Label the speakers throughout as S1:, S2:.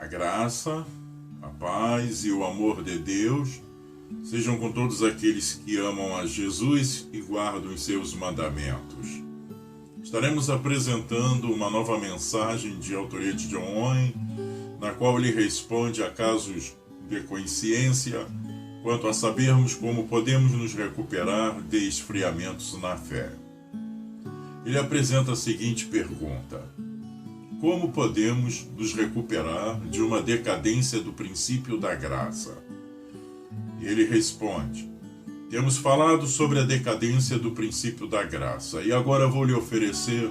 S1: A graça, a paz e o amor de Deus sejam com todos aqueles que amam a Jesus e guardam os seus mandamentos. Estaremos apresentando uma nova mensagem de autoria de John Owen, na qual ele responde a casos de consciência quanto a sabermos como podemos nos recuperar de esfriamentos na fé. Ele apresenta a seguinte pergunta: como podemos nos recuperar de uma decadência do princípio da graça? E ele responde: temos falado sobre a decadência do princípio da graça e agora vou lhe oferecer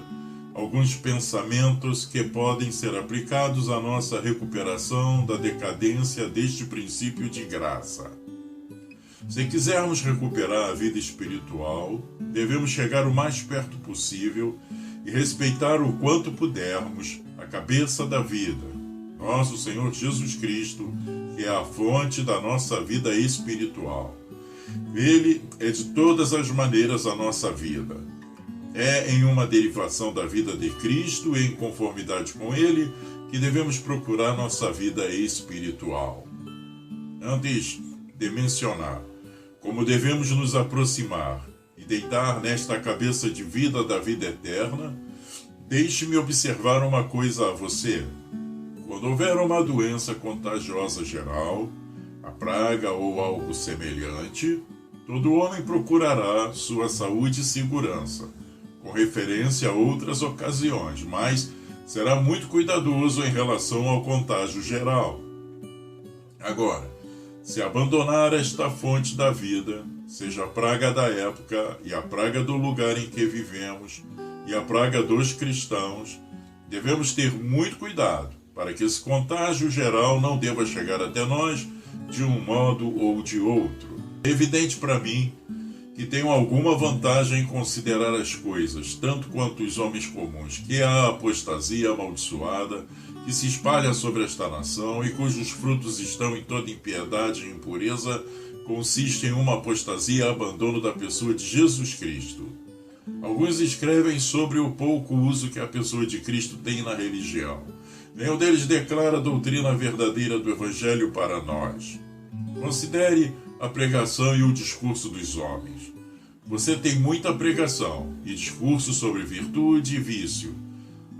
S1: alguns pensamentos que podem ser aplicados à nossa recuperação da decadência deste princípio de graça. Se quisermos recuperar a vida espiritual, devemos chegar o mais perto possível e respeitar o quanto pudermos a cabeça da vida, nosso Senhor Jesus Cristo, que é a fonte da nossa vida espiritual. Ele é de todas as maneiras a nossa vida. É em uma derivação da vida de Cristo e em conformidade com Ele que devemos procurar nossa vida espiritual. Antes de mencionar como devemos nos aproximar e deitar nesta cabeça de vida da vida eterna, deixe-me observar uma coisa a você. Quando houver uma doença contagiosa geral, a praga ou algo semelhante, todo homem procurará sua saúde e segurança, com referência a outras ocasiões, mas será muito cuidadoso em relação ao contágio geral. Agora, se abandonar esta fonte da vida, seja a praga da época e a praga do lugar em que vivemos e a praga dos cristãos, devemos ter muito cuidado para que esse contágio geral não deva chegar até nós de um modo ou de outro. É evidente para mim que tenho alguma vantagem em considerar as coisas, tanto quanto os homens comuns, que é a apostasia amaldiçoada que se espalha sobre esta nação e cujos frutos estão em toda impiedade e impureza, consiste em uma apostasia e abandono da pessoa de Jesus Cristo. Alguns escrevem sobre o pouco uso que a pessoa de Cristo tem na religião. Nenhum deles declara a doutrina verdadeira do Evangelho para nós. Considere a pregação e o discurso dos homens. Você tem muita pregação e discurso sobre virtude e vício.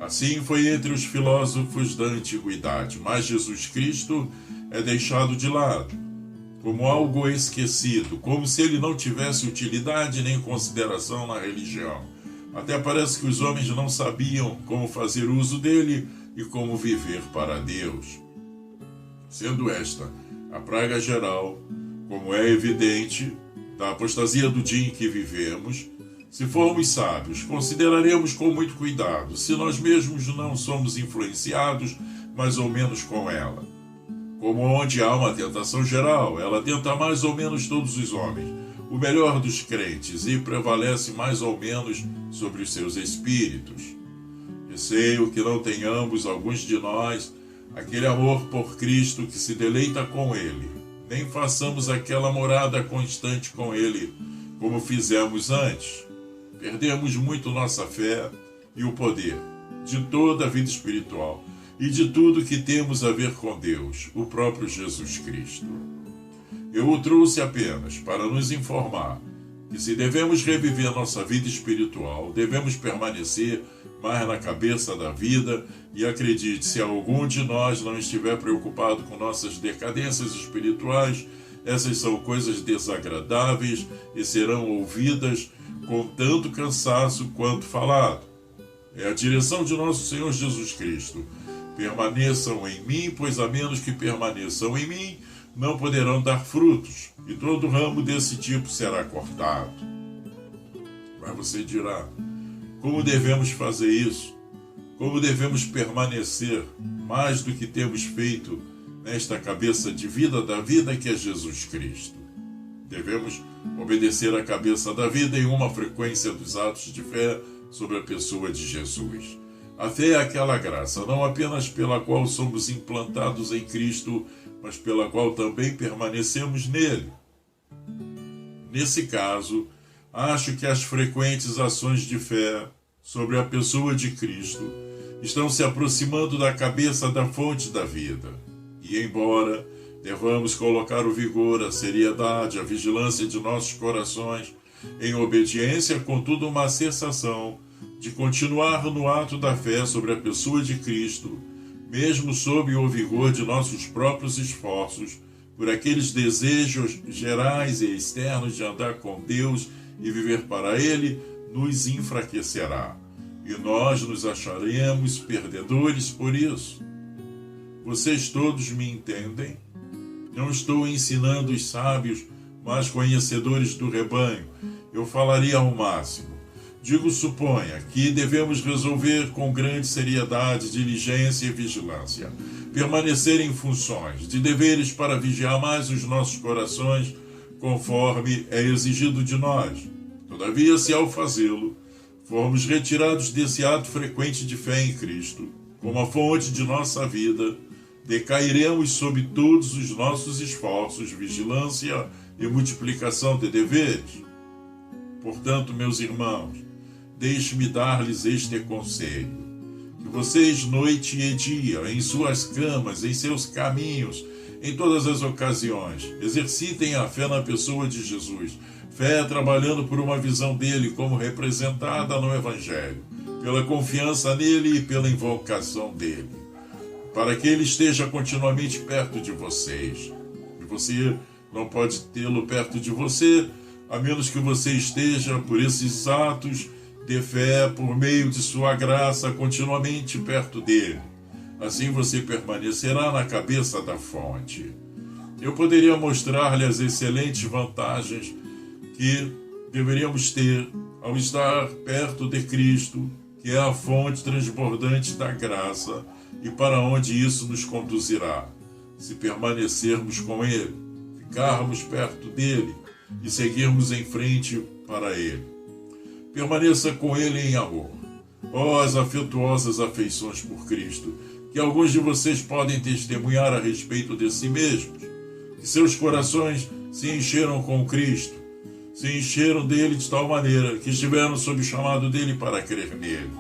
S1: Assim foi entre os filósofos da antiguidade, mas Jesus Cristo é deixado de lado, como algo esquecido, como se ele não tivesse utilidade nem consideração na religião. Até parece que os homens não sabiam como fazer uso dele e como viver para Deus. Sendo esta a praga geral, como é evidente, da apostasia do dia em que vivemos, se formos sábios, consideraremos com muito cuidado se nós mesmos não somos influenciados mais ou menos com ela. Como onde há uma tentação geral, ela tenta mais ou menos todos os homens, o melhor dos crentes, e prevalece mais ou menos sobre os seus espíritos. Receio que não tenhamos, alguns de nós, aquele amor por Cristo que se deleita com Ele, nem façamos aquela morada constante com Ele, como fizemos antes. Perdemos muito nossa fé e o poder de toda a vida espiritual e de tudo que temos a ver com Deus, o próprio Jesus Cristo. Eu o trouxe apenas para nos informar que se devemos reviver nossa vida espiritual, devemos permanecer mais na cabeça da vida e acredite, se algum de nós não estiver preocupado com nossas decadências espirituais, essas são coisas desagradáveis e serão ouvidas com tanto cansaço quanto falado. É a direção de nosso Senhor Jesus Cristo. Permaneçam em mim, pois a menos que permaneçam em mim, não poderão dar frutos, e todo ramo desse tipo será cortado. Mas você dirá, como devemos fazer isso? Como devemos permanecer mais do que temos feito nesta cabeça de vida da vida que é Jesus Cristo? Devemos obedecer à cabeça da vida em uma frequência dos atos de fé sobre a pessoa de Jesus. A fé é aquela graça, não apenas pela qual somos implantados em Cristo, mas pela qual também permanecemos nele. Nesse caso, acho que as frequentes ações de fé sobre a pessoa de Cristo estão se aproximando da cabeça da fonte da vida. E embora devamos colocar o vigor, a seriedade, a vigilância de nossos corações em obediência, contudo, uma sensação de continuar no ato da fé sobre a pessoa de Cristo, mesmo sob o vigor de nossos próprios esforços, por aqueles desejos gerais e externos de andar com Deus e viver para Ele, nos enfraquecerá. E nós nos acharemos perdedores por isso. Vocês todos me entendem? Não estou ensinando os sábios, mas conhecedores do rebanho. Eu falaria ao máximo. Digo, suponha que devemos resolver com grande seriedade, diligência e vigilância, permanecer em funções de deveres para vigiar mais os nossos corações, conforme é exigido de nós. Todavia, se ao fazê-lo, formos retirados desse ato frequente de fé em Cristo, como a fonte de nossa vida, decairemos sob todos os nossos esforços, vigilância e multiplicação de deveres. Portanto, meus irmãos, deixe-me dar-lhes este conselho, que vocês, noite e dia, em suas camas, em seus caminhos, em todas as ocasiões, exercitem a fé na pessoa de Jesus, fé trabalhando por uma visão dele como representada no Evangelho, pela confiança nele e pela invocação dele, para que ele esteja continuamente perto de vocês. E você não pode tê-lo perto de você, a menos que você esteja, por esses atos de fé, por meio de sua graça, continuamente perto dele. Assim você permanecerá na cabeça da fonte. Eu poderia mostrar-lhe as excelentes vantagens que deveríamos ter ao estar perto de Cristo, que é a fonte transbordante da graça, e para onde isso nos conduzirá, se permanecermos com Ele, ficarmos perto dele e seguirmos em frente para Ele. Permaneça com Ele em amor. Ó, as afetuosas afeições por Cristo, que alguns de vocês podem testemunhar a respeito de si mesmos, que seus corações se encheram com Cristo, se encheram dele de tal maneira que estiveram sob o chamado dele para crer nele.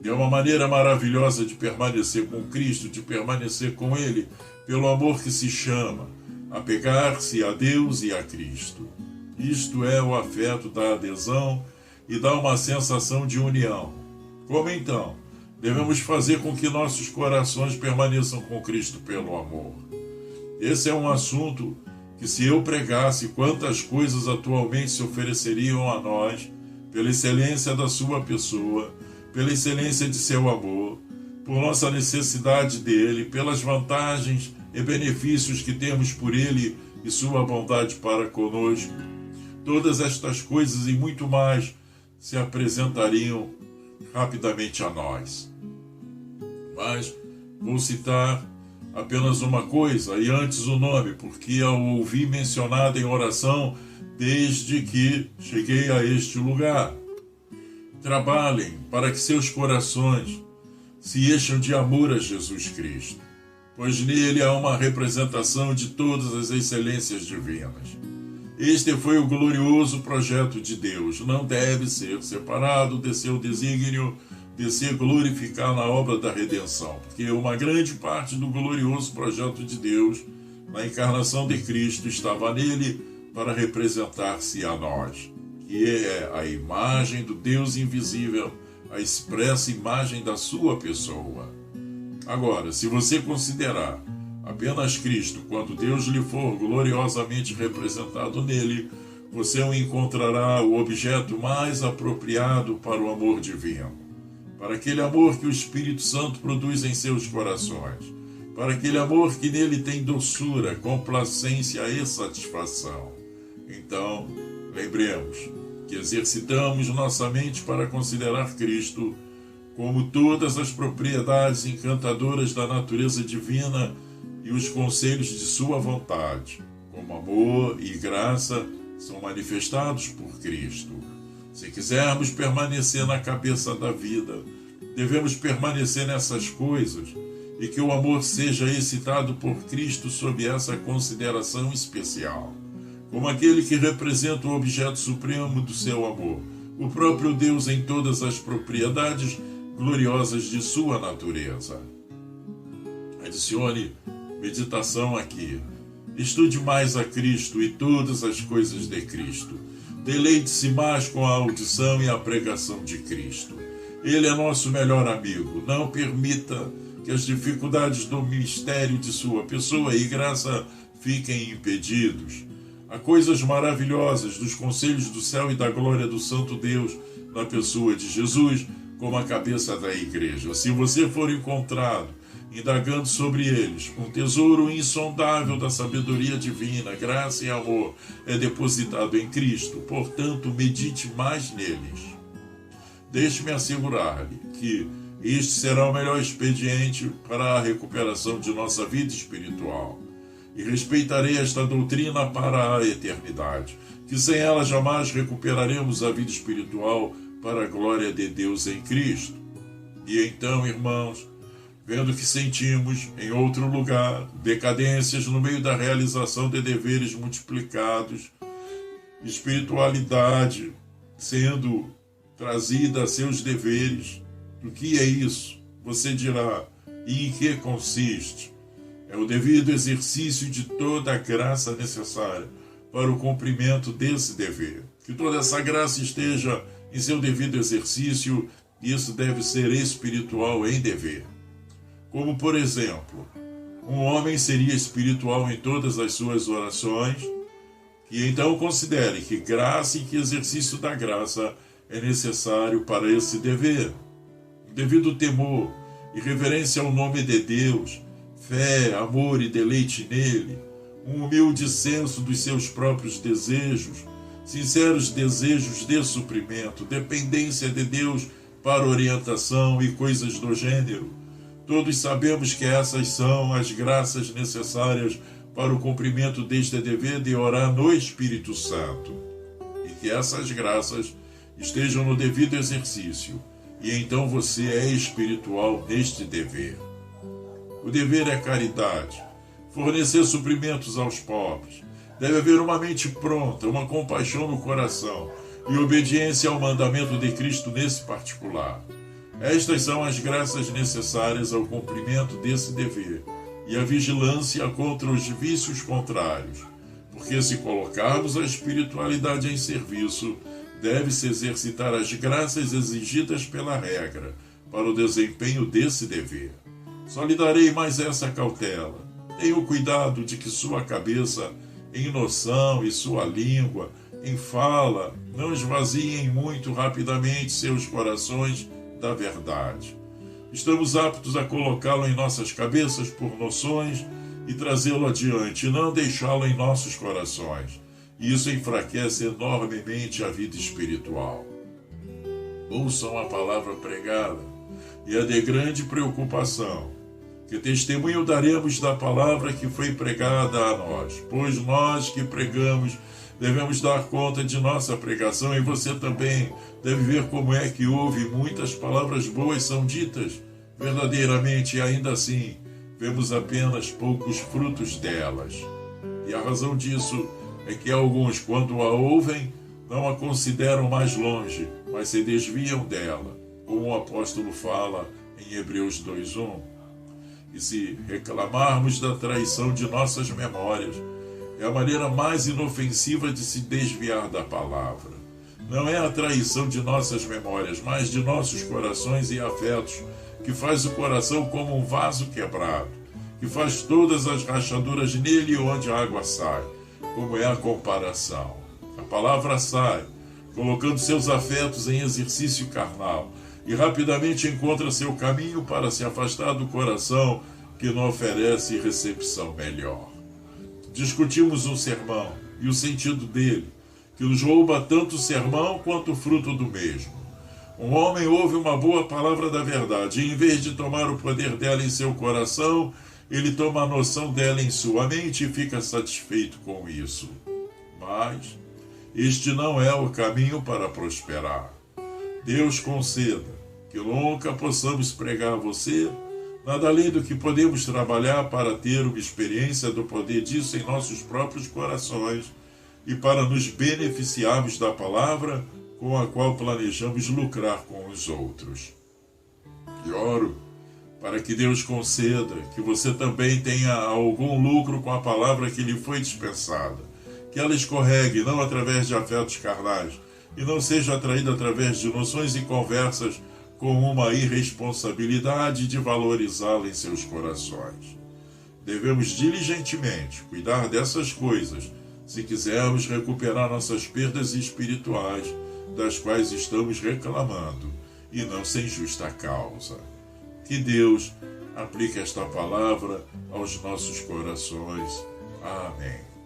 S1: É uma maneira maravilhosa de permanecer com Cristo, de permanecer com Ele, pelo amor que se chama apegar-se a Deus e a Cristo. Isto é o afeto da adesão e dá uma sensação de união. Como então devemos fazer com que nossos corações permaneçam com Cristo pelo amor? Esse é um assunto que, se eu pregasse quantas coisas atualmente se ofereceriam a nós, pela excelência da sua pessoa, pela excelência de seu amor, por nossa necessidade dele, pelas vantagens e benefícios que temos por ele e sua bondade para conosco. Todas estas coisas e muito mais se apresentariam rapidamente a nós. Mas vou citar apenas uma coisa, e antes o nome, porque a ouvi mencionada em oração desde que cheguei a este lugar. Trabalhem para que seus corações se encham de amor a Jesus Cristo, pois nele há uma representação de todas as excelências divinas. Este foi o glorioso projeto de Deus, não deve ser separado de seu desígnio de se glorificar na obra da redenção, porque uma grande parte do glorioso projeto de Deus, na encarnação de Cristo, estava nele para representar-se a nós, que é a imagem do Deus invisível, a expressa imagem da sua pessoa. Agora, se você considerar apenas Cristo quando Deus lhe for gloriosamente representado nele, você o encontrará o objeto mais apropriado para o amor divino, para aquele amor que o Espírito Santo produz em seus corações, para aquele amor que nele tem doçura, complacência e satisfação. Então, lembremos que exercitamos nossa mente para considerar Cristo como todas as propriedades encantadoras da natureza divina e os conselhos de sua vontade, como amor e graça, são manifestados por Cristo. Se quisermos permanecer na cabeça da vida, devemos permanecer nessas coisas e que o amor seja excitado por Cristo sob essa consideração especial, como aquele que representa o objeto supremo do seu amor, o próprio Deus em todas as propriedades gloriosas de sua natureza. Adicione meditação aqui. Estude mais a Cristo e todas as coisas de Cristo. Deleite-se mais com a audição e a pregação de Cristo. Ele é nosso melhor amigo. Não permita que as dificuldades do mistério de sua pessoa e graça fiquem impedidos. Há coisas maravilhosas dos conselhos do céu e da glória do Santo Deus na pessoa de Jesus, como a cabeça da igreja. Se você for encontrado indagando sobre eles, um tesouro insondável da sabedoria divina, graça e amor é depositado em Cristo. Portanto, medite mais neles. Deixe-me assegurar-lhe que este será o melhor expediente para a recuperação de nossa vida espiritual. E respeitarei esta doutrina para a eternidade, que sem ela jamais recuperaremos a vida espiritual para a glória de Deus em Cristo. E então, irmãos, vendo que sentimos, em outro lugar, decadências no meio da realização de deveres multiplicados, espiritualidade sendo trazida a seus deveres, o que é isso? Você dirá, e em que consiste? É o devido exercício de toda a graça necessária para o cumprimento desse dever. Que toda essa graça esteja em seu devido exercício, e isso deve ser espiritual em dever. Como, por exemplo, um homem seria espiritual em todas as suas orações, e então considere que graça e que exercício da graça é necessário para esse dever. Devido temor e reverência ao nome de Deus, fé, amor e deleite nele, um humilde senso dos seus próprios desejos, sinceros desejos de suprimento, dependência de Deus para orientação e coisas do gênero. Todos sabemos que essas são as graças necessárias para o cumprimento deste dever de orar no Espírito Santo, e que essas graças estejam no devido exercício, e então você é espiritual neste dever. O dever é caridade, fornecer suprimentos aos pobres. Deve haver uma mente pronta, uma compaixão no coração e obediência ao mandamento de Cristo nesse particular. Estas são as graças necessárias ao cumprimento desse dever e a vigilância contra os vícios contrários, porque se colocarmos a espiritualidade em serviço, deve-se exercitar as graças exigidas pela regra para o desempenho desse dever. Só lhe darei mais essa cautela. Tenha o cuidado de que sua cabeça, em noção, e sua língua, em fala, não esvaziem muito rapidamente seus corações da verdade. Estamos aptos a colocá-lo em nossas cabeças por noções e trazê-lo adiante, e não deixá-lo em nossos corações. E isso enfraquece enormemente a vida espiritual. Ouçam a palavra pregada, e é de grande preocupação. Que testemunho daremos da palavra que foi pregada a nós? Pois nós que pregamos devemos dar conta de nossa pregação, e você também deve ver como é que houve muitas palavras boas são ditas verdadeiramente, e ainda assim vemos apenas poucos frutos delas. E a razão disso é que alguns, quando a ouvem, não a consideram mais longe, mas se desviam dela, como o apóstolo fala em Hebreus 2:1. E se reclamarmos da traição de nossas memórias, é a maneira mais inofensiva de se desviar da palavra. Não é a traição de nossas memórias, mas de nossos corações e afetos, que faz o coração como um vaso quebrado, que faz todas as rachaduras nele onde a água sai, como é a comparação. A palavra sai, colocando seus afetos em exercício carnal, e rapidamente encontra seu caminho para se afastar do coração que não oferece recepção melhor. Discutimos um sermão e o sentido dele, que nos rouba tanto o sermão quanto o fruto do mesmo. Um homem ouve uma boa palavra da verdade, e em vez de tomar o poder dela em seu coração, ele toma a noção dela em sua mente e fica satisfeito com isso. Mas este não é o caminho para prosperar. Deus conceda que nunca possamos pregar a você nada além do que podemos trabalhar para ter uma experiência do poder disso em nossos próprios corações e para nos beneficiarmos da palavra com a qual planejamos lucrar com os outros. E oro para que Deus conceda que você também tenha algum lucro com a palavra que lhe foi dispensada, que ela escorregue não através de afetos carnais e não seja atraída através de noções e conversas com uma irresponsabilidade de valorizá-la em seus corações. Devemos diligentemente cuidar dessas coisas se quisermos recuperar nossas perdas espirituais, das quais estamos reclamando, e não sem justa causa. Que Deus aplique esta palavra aos nossos corações. Amém.